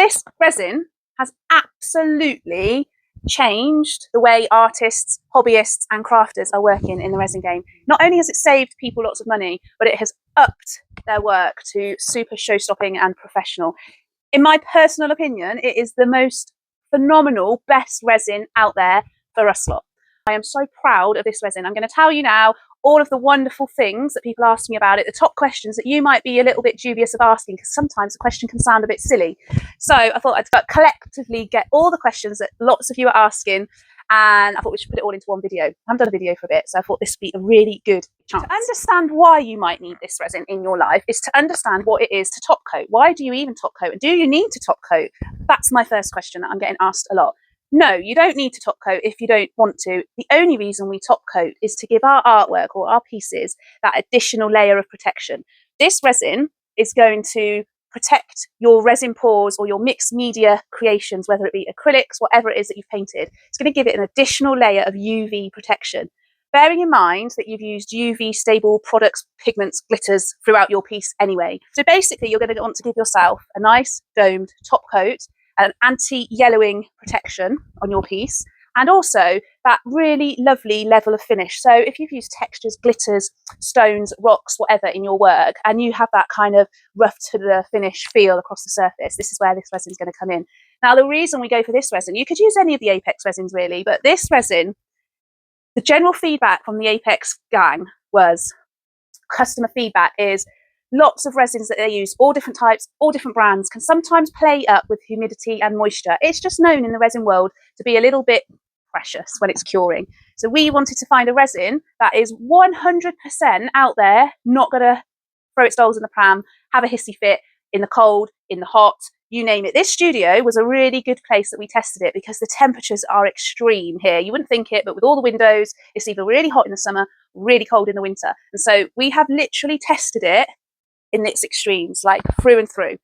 This resin has absolutely changed the way artists, hobbyists and crafters are working in the resin game. Not only has it saved people lots of money, but it has upped their work to super show-stopping and professional. In my personal opinion, it is the most phenomenal, best resin out there for us lot. I am so proud of this resin. I'm going to tell you now all of the wonderful things that people ask me about it, the top questions that you might be a little bit dubious of asking, because sometimes the question can sound a bit silly. So I thought I'd collectively get all the questions that lots of you are asking, and I thought we should put it all into one video. I haven't done a video for a bit, so I thought this would be a really good chance. To understand why you might need this resin in your life is to understand what it is to top coat. Why do you even top coat? And do you need to top coat? That's my first question that I'm getting asked a lot. No, you don't need to top coat if you don't want to. The only reason we top coat is to give our artwork or our pieces that additional layer of protection. This resin is going to protect your resin pours or your mixed media creations, whether it be acrylics, whatever it is that you've painted. It's going to give it an additional layer of UV protection. Bearing in mind that you've used UV stable products, pigments, glitters throughout your piece anyway. So basically you're going to want to give yourself a nice domed top coat, an anti-yellowing protection on your piece, and also that really lovely level of finish. So if you've used textures, glitters, stones, rocks, whatever in your work, and you have that kind of rough to the finish feel across the surface, this is where this resin is going to come in. Now, the reason we go for this resin, you could use any of the Apex resins really, but this resin, the general feedback from the Apex gang was, customer feedback is, lots of resins that they use, all different types, all different brands, can sometimes play up with humidity and moisture. It's just known in the resin world to be a little bit precious when it's curing. So we wanted to find a resin that is 100% out there, not going to throw its dolls in the pram, have a hissy fit in the cold, in the hot, you name it. This studio was a really good place that we tested it because the temperatures are extreme here. You wouldn't think it, but with all the windows, it's either really hot in the summer, really cold in the winter. And so we have literally tested it in its extremes, like through and through,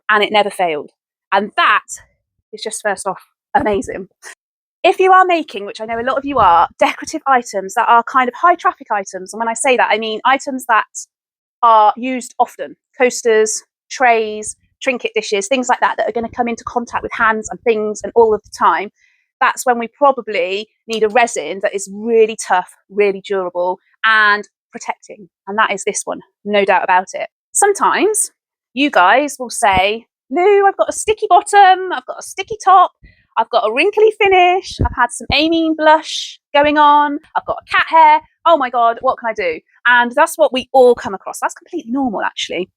and it never failed. And that is just, first off, amazing. If you are making, which I know a lot of you are, decorative items that are kind of high traffic items, and when I say that, I mean items that are used often, coasters, trays, trinket dishes, things like that, that are going to come into contact with hands and things and all of the time, that's when we probably need a resin that is really tough, really durable and protecting. And that is this one, no doubt about it. Sometimes you guys will say, Lou, I've got a sticky bottom, I've got a sticky top, I've got a wrinkly finish, I've had some amine blush going on, I've got a cat hair, oh my God, what can I do? And that's what we all come across. That's completely normal, actually.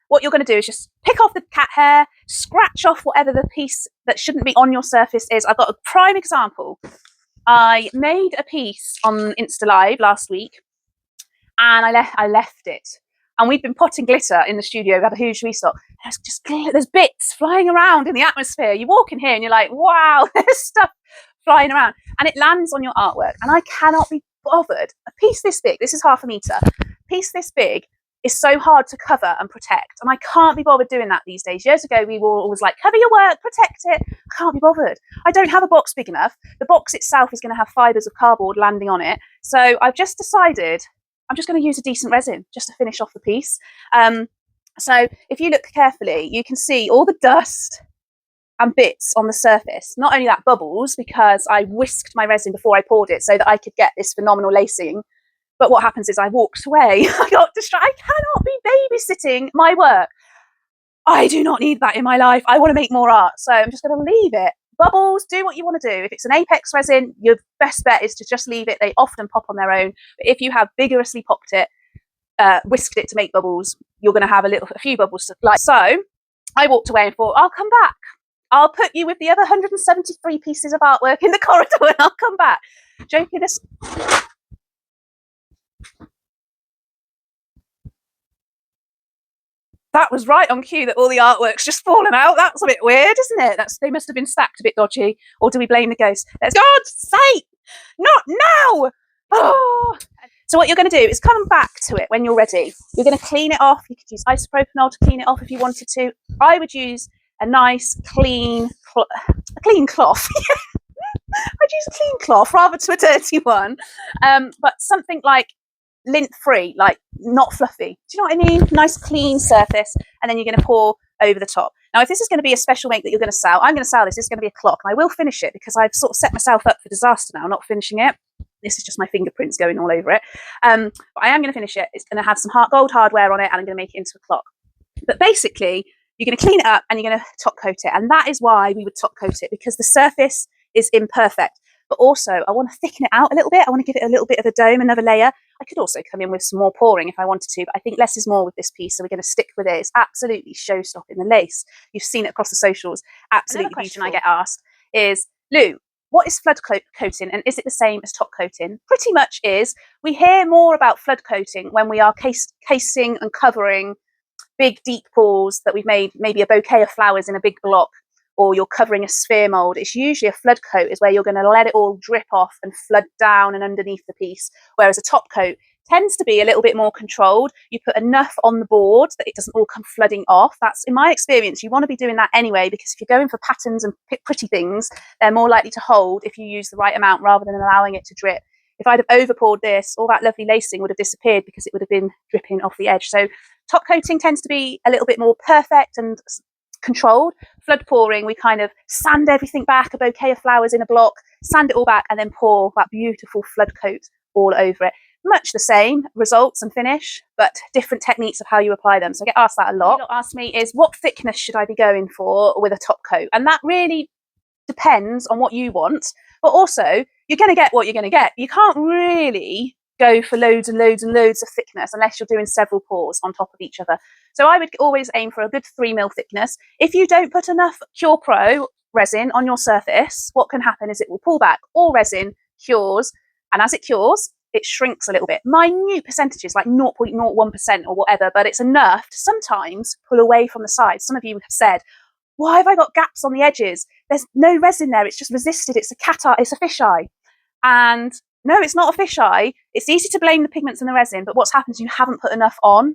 What you're going to do is just pick off the cat hair, scratch off whatever the piece that shouldn't be on your surface is. I've got a prime example. I made a piece on Insta Live last week, and I left it. And we've been potting glitter in the studio. We have a huge restock. There's bits flying around in the atmosphere. You walk in here and you're like, wow, there's stuff flying around. And it lands on your artwork. And I cannot be bothered. A piece this big, this is 1/2 meter, a piece this big is so hard to cover and protect. And I can't be bothered doing that these days. Years ago, we were always like, cover your work, protect it. I can't be bothered. I don't have a box big enough. The box itself is going to have fibres of cardboard landing on it. So I've just decided I'm just going to use a decent resin just to finish off the piece. So if you look carefully, you can see all the dust and bits on the surface. Not only that, bubbles, because I whisked my resin before I poured it so that I could get this phenomenal lacing. But what happens is I walked away. I got distracted. I cannot be babysitting my work. I do not need that in my life. I want to make more art. So I'm just going to leave it. Bubbles, do what you want to do. If it's an Apex resin, your best bet is to just leave it. They often pop on their own. But if you have vigorously popped it, whisked it to make bubbles, you're going to have a few bubbles to fly. So I walked away and thought, I'll come back. I'll put you with the other 173 pieces of artwork in the corridor and I'll come back. Joking this. That was right on cue that all the artwork's just fallen out. That's a bit weird, isn't it? They must have been stacked a bit dodgy. Or do we blame the ghost? Let's, God's sake, not now! Oh. So what you're going to do is come back to it when you're ready. You're going to clean it off. You could use isopropanol to clean it off if you wanted to. I would use a nice clean cloth. I'd use a clean cloth rather to a dirty one. But something like lint free, like not fluffy. Do you know what I mean? Nice clean surface, and then you're going to pour over the top. Now, if this is going to be a special make that you're going to sell, I'm going to sell this. This is going to be a clock, and I will finish it because I've sort of set myself up for disaster now, not finishing it. This is just my fingerprints going all over it. But I am going to finish it. It's going to have some gold hardware on it, and I'm going to make it into a clock. But basically, you're going to clean it up and you're going to top coat it. And that is why we would top coat it, because the surface is imperfect. But also, I want to thicken it out a little bit. I want to give it a little bit of a dome, another layer. I could also come in with some more pouring if I wanted to, but I think less is more with this piece, so we're going to stick with it. It's absolutely show-stopping. The lace, you've seen it across the socials, absolutely beautiful. Another question I get asked is, Lou, what is flood coating, and is it the same as top coating? Pretty much is. We hear more about flood coating when we are casing and covering big deep pours that we've made, maybe a bouquet of flowers in a big block, or you're covering a sphere mold. It's usually a flood coat is where you're going to let it all drip off and flood down and underneath the piece, whereas a top coat tends to be a little bit more controlled. You put enough on the board that it doesn't all come flooding off. That's, in my experience, you want to be doing that anyway, because if you're going for patterns and pretty things, they're more likely to hold if you use the right amount rather than allowing it to drip. If I'd have over poured this, all that lovely lacing would have disappeared because it would have been dripping off the edge. So top coating tends to be a little bit more perfect and controlled. Flood pouring, we kind of sand everything back, a bouquet of flowers in a block, sand it all back, and then pour that beautiful flood coat all over it. Much the same results and finish, but different techniques of how you apply them. So I get asked that a lot. What asked me is, what thickness should I be going for with a top coat? And that really depends on what you want, but also you're going to get what you're going to get. You can't really go for loads and loads and loads of thickness unless you're doing several pours on top of each other. So I would always aim for a good 3 mil thickness. If you don't put enough Cure Pro resin on your surface, what can happen is it will pull back. All resin cures, and as it cures, it shrinks a little bit. Minute percentages, like 0.01% or whatever, but it's enough to sometimes pull away from the sides. Some of you have said, why have I got gaps on the edges? There's no resin there, it's just resisted, it's a cat eye, it's a fisheye. And no, it's not a fisheye. It's easy to blame the pigments and the resin, but what's happened is you haven't put enough on.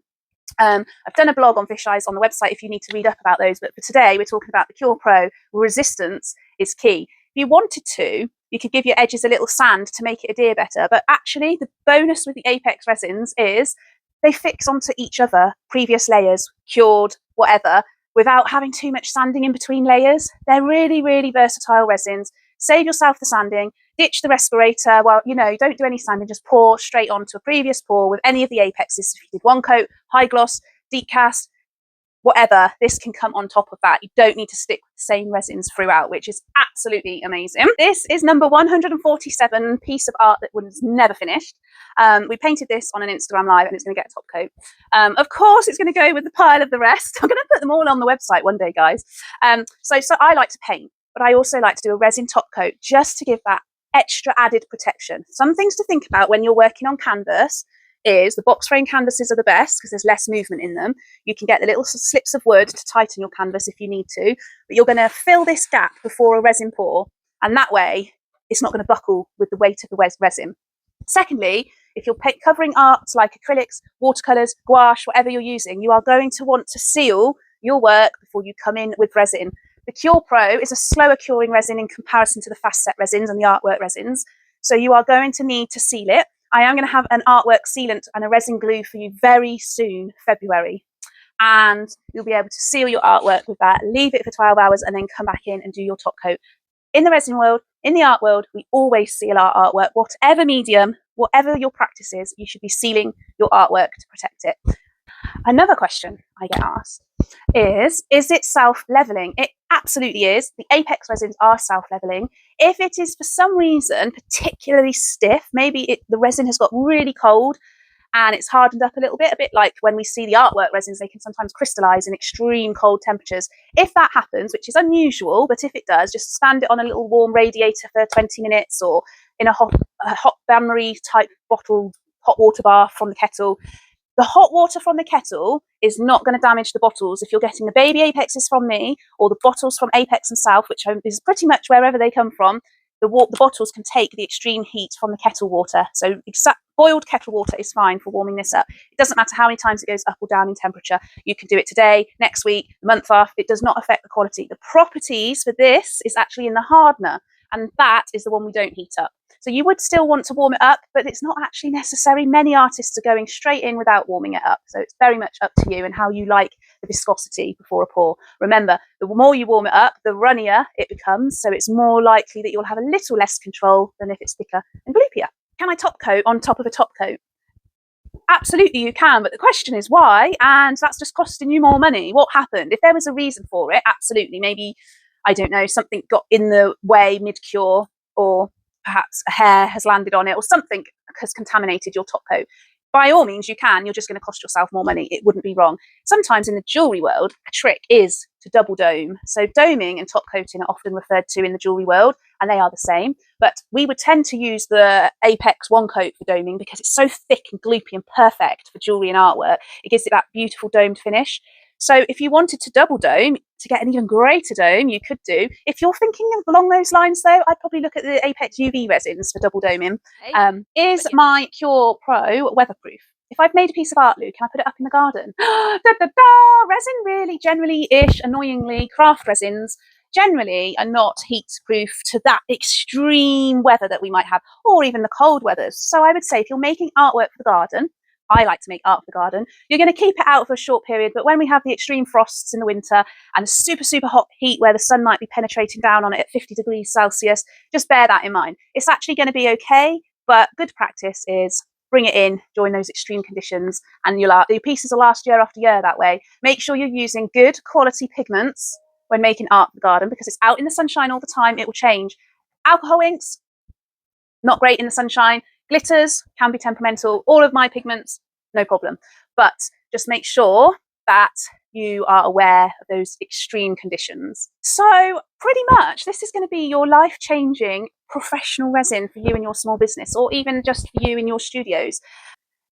I've done a blog on fisheyes on the website if you need to read up about those, but for today we're talking about the Cure Pro. Resistance is key. If you wanted to, you could give your edges a little sand to make it adhere better, but actually the bonus with the Apex resins is they fix onto each other, previous layers, cured, whatever, without having too much sanding in between layers. They're really, really versatile resins. Save yourself the sanding, ditch the respirator. Well, you know, don't do any sanding, just pour straight onto a previous pour with any of the Apexes. If you did one coat, high gloss, deep cast, whatever, this can come on top of that. You don't need to stick with the same resins throughout, which is absolutely amazing. This is number 147 piece of art that was never finished. We painted this on an Instagram live and it's going to get a top coat. Of course, it's going to go with the pile of the rest. I'm going to put them all on the website one day, guys. So I like to paint, but I also like to do a resin top coat just to give that extra added protection. Some things to think about when you're working on canvas is the box frame canvases are the best because there's less movement in them. You can get the little slips of wood to tighten your canvas if you need to, but you're going to fill this gap before a resin pour, and that way it's not going to buckle with the weight of the resin. Secondly, if you're covering arts like acrylics, watercolours, gouache, whatever you're using, you are going to want to seal your work before you come in with resin. The Cure Pro is a slower curing resin in comparison to the fast set resins and the artwork resins, so you are going to need to seal it. I am going to have an artwork sealant and a resin glue for you very soon, February. And you'll be able to seal your artwork with that, leave it for 12 hours and then come back in and do your top coat. In the resin world, in the art world, we always seal our artwork. Whatever medium, whatever your practice is, you should be sealing your artwork to protect it. Another question I get asked is it self-leveling? It absolutely is. The Apex resins are self-leveling. If it is for some reason particularly stiff, maybe the resin has got really cold and it's hardened up a bit like when we see the artwork resins, they can sometimes crystallize in extreme cold temperatures. If that happens, which is unusual, but if it does, just stand it on a little warm radiator for 20 minutes or in a hot bain-marie type bottle, hot water bath from the kettle. The hot water from the kettle is not going to damage the bottles. If you're getting the baby Apexes from me or the bottles from Apex and South, which is pretty much wherever they come from, the bottles can take the extreme heat from the kettle water. So boiled kettle water is fine for warming this up. It doesn't matter how many times it goes up or down in temperature. You can do it today, next week, the month after. It does not affect the quality. The properties for this is actually in the hardener, and that is the one we don't heat up. So you would still want to warm it up, but it's not actually necessary. Many artists are going straight in without warming it up. So it's very much up to you and how you like the viscosity before a pour. Remember, the more you warm it up, the runnier it becomes. So it's more likely that you'll have a little less control than if it's thicker and gloopier. Can I top coat on top of a top coat? Absolutely you can, but the question is why, and that's just costing you more money. What happened? If there was a reason for it, absolutely, maybe, I don't know, something got in the way mid-cure, or perhaps a hair has landed on it, or something has contaminated your top coat. By all means you can, you're just going to cost yourself more money. It wouldn't be wrong. Sometimes in the jewellery world, a trick is to double dome. So doming and top coating are often referred to in the jewellery world, and they are the same. But we would tend to use the Apex One Coat for doming because it's so thick and gloopy and perfect for jewellery and artwork. It gives it that beautiful domed finish. So if you wanted to double dome to get an even greater dome, you could do. If you're thinking along those lines, though, I'd probably look at the Apex UV resins for double doming. Is my Cure Pro weatherproof? If I've made a piece of art, Lou, can I put it up in the garden? Da, da, da! Resin really, generally-ish, annoyingly, craft resins generally are not heat proof to that extreme weather that we might have, or even the cold weathers. So I would say if you're making artwork for the garden, I like to make art for the garden, you're going to keep it out for a short period, but when we have the extreme frosts in the winter and super, super hot heat where the sun might be penetrating down on it at 50 degrees Celsius, just bear that in mind. It's actually going to be okay, but good practice is bring it in during those extreme conditions, and your pieces will last year after year that way. Make sure you're using good quality pigments when making art for the garden, because it's out in the sunshine all the time, it will change. Alcohol inks, not great in the sunshine. Glitters can be temperamental. All of my pigments, no problem. But just make sure that you are aware of those extreme conditions. So pretty much this is going to be your life-changing professional resin for you and your small business, or even just for you in your studios.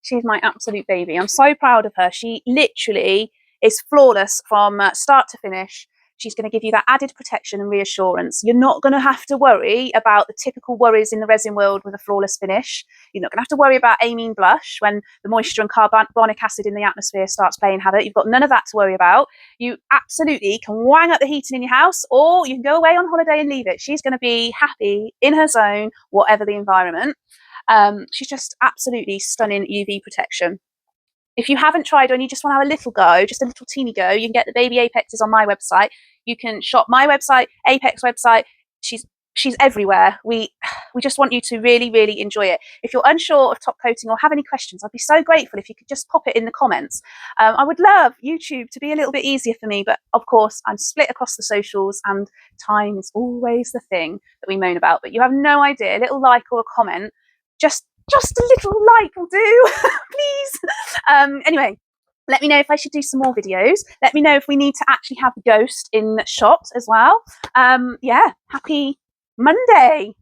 She's my absolute baby. I'm so proud of her. She literally is flawless from start to finish. She's going to give you that added protection and reassurance. You're not going to have to worry about the typical worries in the resin world with a flawless finish. You're not going to have to worry about amine blush when the moisture and carbonic acid in the atmosphere starts playing havoc. You've got none of that to worry about. You absolutely can wang up the heating in your house, or you can go away on holiday and leave it. She's going to be happy in her zone, whatever the environment. She's just absolutely stunning UV protection. If you haven't tried or you just want to have a little go, just a little teeny go, you can get the baby Apexes on my website. You can shop my website, Apex website. She's everywhere. We just want you to really, really enjoy it. If you're unsure of top coating or have any questions, I'd be so grateful if you could just pop it in the comments. I would love YouTube to be a little bit easier for me, but of course I'm split across the socials and time is always the thing that we moan about. But you have no idea, a little like or a comment, just a little like will do, please. Anyway, let me know if I should do some more videos. Let me know if we need to actually have the ghost in shot as well. Yeah, happy Monday.